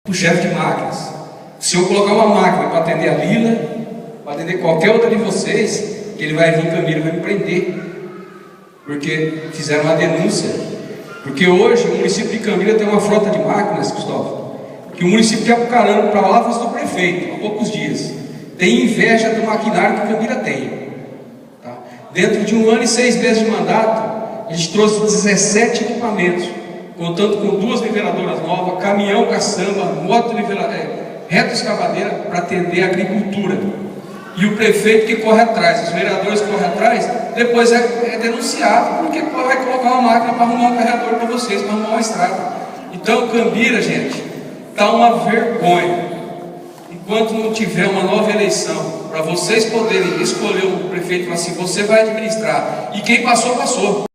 o chefe de máquinas. Se eu colocar uma máquina para atender a Lila, para atender qualquer outra de vocês, ele vai vir em Cambira e vai me prender, porque fizeram uma denúncia. Porque hoje o município de Cambira tem uma frota de máquinas, Cristóvão, que o município de Apucarana, para lá, do prefeito, há poucos dias, tem inveja do maquinário que Cambira tem. Tá? Dentro de 1 ano e 6 meses de mandato, a gente trouxe 17 equipamentos, contando com 2 niveladoras novas, caminhão caçamba, moto reto escavadeira para atender a agricultura. E o prefeito que corre atrás, os vereadores que correm atrás, depois é denunciado, porque vai colocar uma máquina para arrumar um carregador para vocês, para arrumar uma estrada. Então Cambira, gente, está uma vergonha. Enquanto não tiver uma nova eleição, para vocês poderem escolher um prefeito assim, você vai administrar. E quem passou, passou.